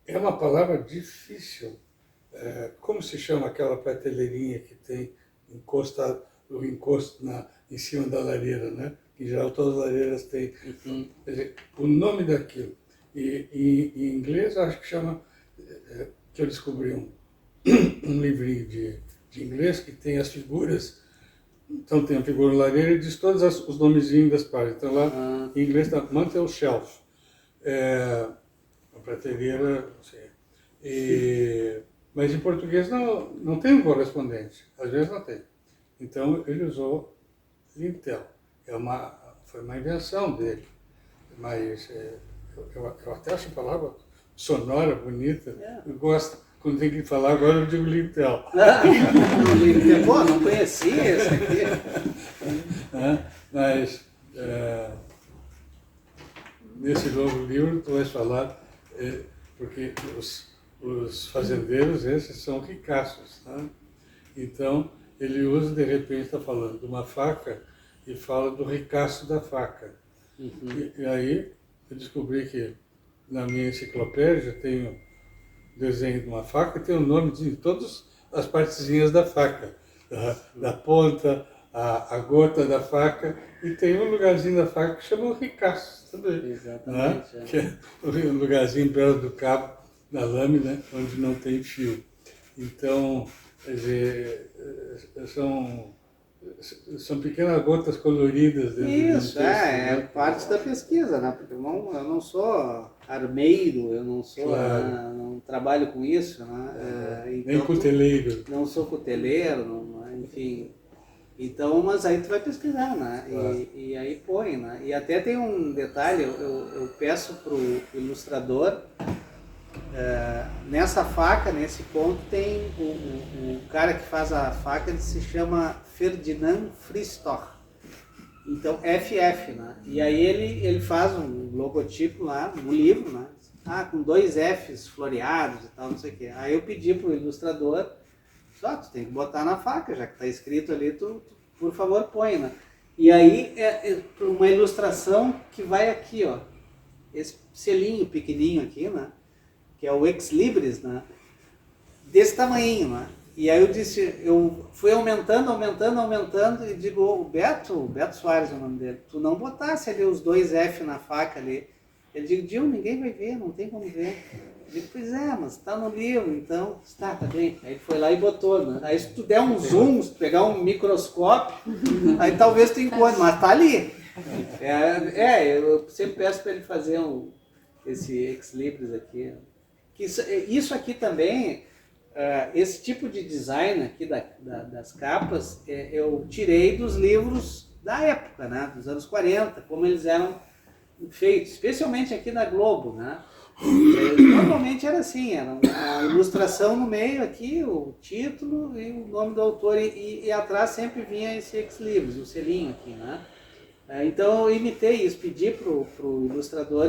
É uma palavra difícil. Como se chama aquela prateleirinha que tem o encosto em cima da lareira, né? Em geral, todas as lareiras têm. Quer dizer, o nome daquilo. E em inglês, acho que chama, que eu descobri um livrinho de inglês que tem as figuras. Então tem a figura lareira e diz todos os nomezinhos das partes. Então lá em inglês está mantel shelf. A prateleira, não sei. Mas em português não tem um correspondente. Às vezes não tem. Então ele usou lintel. Foi uma invenção dele. Mas eu até acho a palavra sonora, bonita. Eu gosto. Quando tem que falar, agora eu digo lintel. Pô, não conhecia isso aqui. Mas nesse novo livro tu vais falar, porque os fazendeiros, esses são ricaços, tá? Então ele usa, de repente, está falando de uma faca e fala do ricaço da faca. E aí eu descobri que na minha enciclopédia tenho desenho de uma faca, tem o nome de todas as partezinhas da faca, da ponta, a gota da faca, e tem um lugarzinho da faca que chama o ricaço também. Exatamente. Né? Que é um lugarzinho perto do cabo, da lâmina, onde não tem fio. Então, quer dizer, são pequenas gotas coloridas. Isso, é parte da pesquisa, né? Porque eu não sou armeiro, eu não sou, não trabalho com isso, né? Então, nem cuteleiro. Não sou cuteleiro, enfim. Então, mas aí tu vai pesquisar, né? E aí põe, né? E até tem um detalhe, eu peço pro ilustrador, nessa faca, nesse ponto, tem o cara que faz a faca, ele se chama Ferdinand Fristor. Então, FF, né? E aí ele faz um logotipo lá no livro, né? Com 2 Fs floreados e tal, não sei o quê. Aí eu pedi pro ilustrador, só tu tem que botar na faca, já que tá escrito ali, tu por favor põe, né? E aí é uma ilustração que vai aqui, ó. Esse selinho pequenininho aqui, né? Que é o Ex Libris, né? Desse tamanho, né? E aí eu fui aumentando e digo, o Beto Soares é o nome dele, tu não botasse ali os 2 F na faca ali. Ele diz, Gil, ninguém vai ver, não tem como ver. Eu digo, pois é, mas tá no livro, então, tá bem. Aí ele foi lá e botou, né? Aí se tu der um zoom, se tu pegar um microscópio, aí talvez tu encontre, mas tá ali. Eu sempre peço para ele fazer esse Ex Libris aqui. Isso aqui também, esse tipo de design aqui das capas, eu tirei dos livros da época, né, dos anos 40, como eles eram feitos, especialmente aqui na Globo, né. Normalmente era assim, era uma ilustração no meio aqui, o título e o nome do autor, e atrás sempre vinha esse Ex Libris, o selinho aqui, né. Então eu imitei isso, pedi pro ilustrador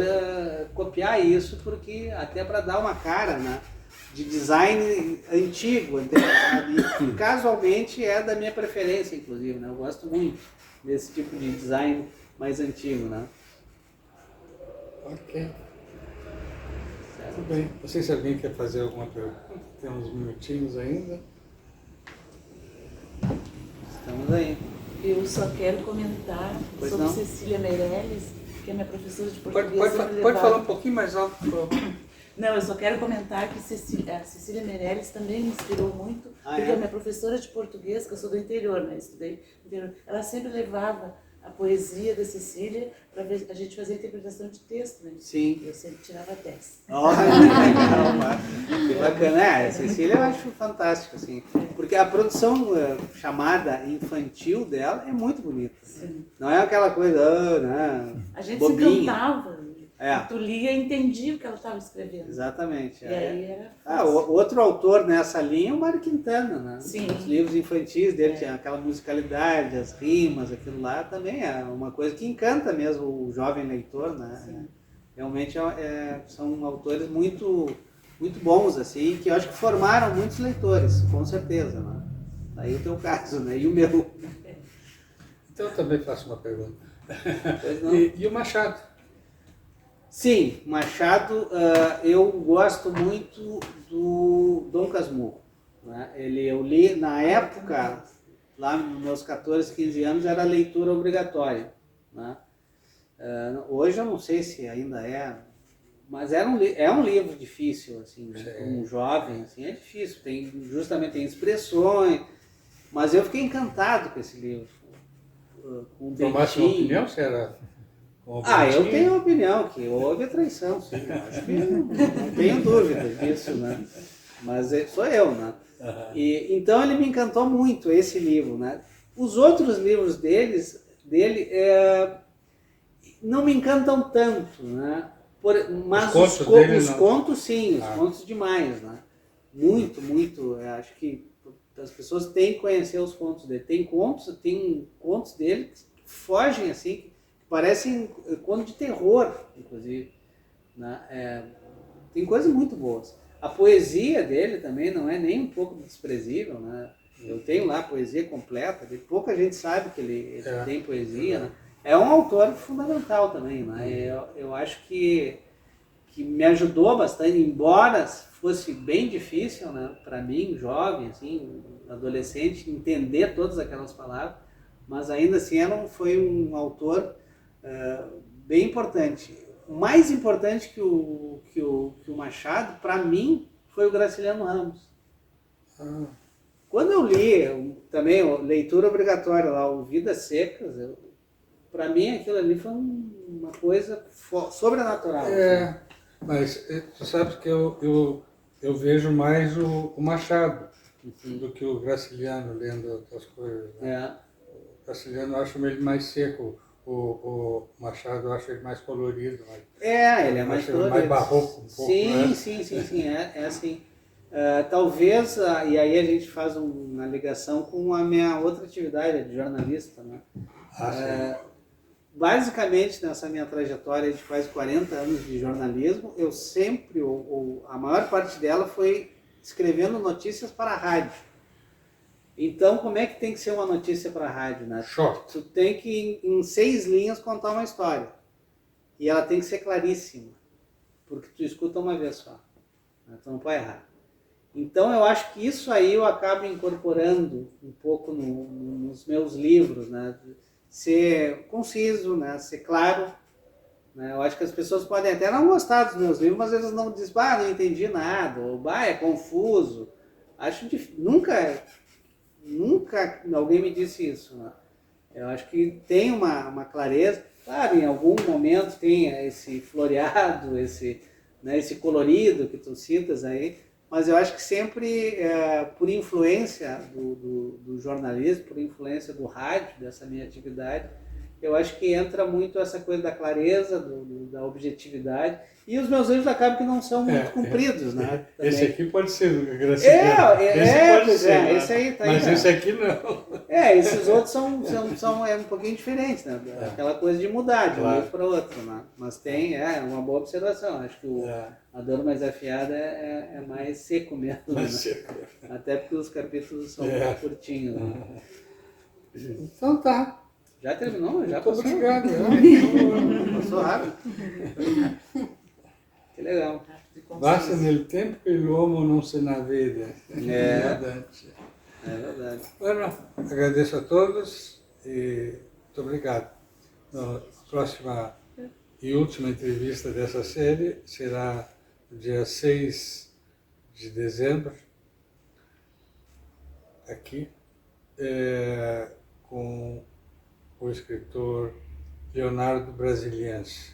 copiar isso, porque até para dar uma cara, né, de design antigo, e casualmente é da minha preferência, inclusive, né, eu gosto muito desse tipo de design mais antigo, né. Ok. Tudo bem. Não sei se alguém quer fazer alguma pergunta, tem uns minutinhos ainda. Estamos aí. Eu só quero comentar Pois sobre não. Cecília Meirelles, que é minha professora de português. Pode levava- falar um pouquinho mais alto. Não, eu só quero comentar que a Cecília Meirelles também me inspirou muito, porque é? a minha professora de português, que eu sou do interior, né? Estudei no interior, ela sempre levava a poesia da Cecília para a gente fazer a interpretação de texto, né? Sim. Eu sempre tirava 10. Olha, que legal, Marta. Que bacana. A Cecília eu acho fantástico, assim. Porque a produção chamada infantil dela é muito bonita. Sim. Não é aquela coisa, né, A gente bobinha. se encantava. É. Tu lia e entendia o que ela estava escrevendo. Exatamente. E aí era Outro autor nessa linha é o Mário Quintana, né? Sim. Os livros infantis dele tinha aquela musicalidade, as rimas, aquilo lá também é uma coisa que encanta mesmo o jovem leitor, né? Sim. Realmente são autores muito, muito bons, assim, que eu acho que formaram muitos leitores, com certeza, né? Aí o teu caso, né? E o meu. Então eu também faço uma pergunta. Pois não. E o Machado? Sim, Machado, eu gosto muito do Dom Casmurro. Né? Eu li na época, lá nos meus 14, 15 anos, era leitura obrigatória. Né? Hoje eu não sei se ainda é, mas é um livro difícil, assim, né? Como um jovem, assim, é difícil. Justamente tem expressões, mas eu fiquei encantado com esse livro. Com o Tomasse uma Bentinho. opinião, se era... Eu tenho a opinião que houve a traição, sim. Acho que não tenho dúvidas disso, né? Mas sou eu, né? Então ele me encantou muito, esse livro, né? Os outros livros dele não me encantam tanto, né? Mas os contos, sim, os contos demais, né? Muito, muito. Eu acho que as pessoas têm que conhecer os contos dele. Tem contos dele que fogem assim, parecem contos de terror, inclusive. Né? Tem coisas muito boas. A poesia dele também não é nem um pouco desprezível. Né? Eu tenho lá a poesia completa, pouca gente sabe que ele tem poesia. Né? É um autor fundamental também. Né? Eu acho que me ajudou bastante, embora fosse bem difícil, né, para mim, jovem, assim, adolescente, entender todas aquelas palavras, mas ainda assim foi um autor bem importante. O mais importante que o Machado, para mim, foi o Graciliano Ramos. Quando eu li, também, leitura obrigatória lá, o Vidas Secas, para mim aquilo ali foi uma coisa sobrenatural. Assim. Mas tu sabe que eu vejo mais o Machado do que o Graciliano lendo outras coisas. Né? O Graciliano eu acho ele mais seco. O Machado eu acho ele mais colorido. Ele é mais colorido. Mais barroco um pouco. Sim, é assim. Talvez, e aí a gente faz uma ligação com a minha outra atividade de jornalista. Né? Basicamente, nessa minha trajetória de quase 40 anos de jornalismo, eu sempre, a maior parte dela foi escrevendo notícias para a rádio. Então, como é que tem que ser uma notícia para a rádio? Né? Short. Tu tem que, em 6 linhas, contar uma história. E ela tem que ser claríssima, porque tu escuta uma vez só. Né? Tu não pode errar. Então, eu acho que isso aí eu acabo incorporando um pouco nos meus livros, né? Ser conciso, né? Ser claro. Né? Eu acho que as pessoas podem até não gostar dos meus livros, mas eles não dizem, não entendi nada, ou é confuso. Acho difícil. Nunca alguém me disse isso. Né? Eu acho que tem uma clareza. Claro, em algum momento tem esse floreado, esse colorido que tu citas aí, mas eu acho que sempre, por influência do jornalismo, por influência do rádio, dessa minha atividade, eu acho que entra muito essa coisa da clareza, da objetividade. E os meus livros acabam que não são muito compridos, né? Também. Esse aqui pode ser o Graciliano. Esse aí tá aí. Mas esse aqui não. Esses outros são um pouquinho diferentes, né? Aquela coisa de mudar de um livro para outro, né? Mas tem, uma boa observação. Acho que A Dor Mais Afiada é mais seco mesmo. Mais né? seco. Até porque os capítulos são curtinhos. Né? Então tá. Já terminou? Já Muito passou? obrigado. Passou rápido. Que legal. Basta nel tempo que l'uomo non se navede. É verdade. Bueno, agradeço a todos e muito obrigado. A próxima e última entrevista dessa série será no dia 6 de dezembro, aqui, com o escritor Leonardo Brasiliense,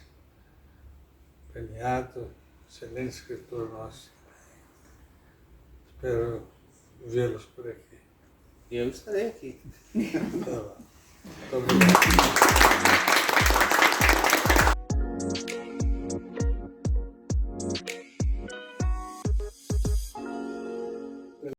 premiado, excelente escritor nosso. Espero vê-los por aqui. E eu estarei aqui. Tá bom. Muito obrigado.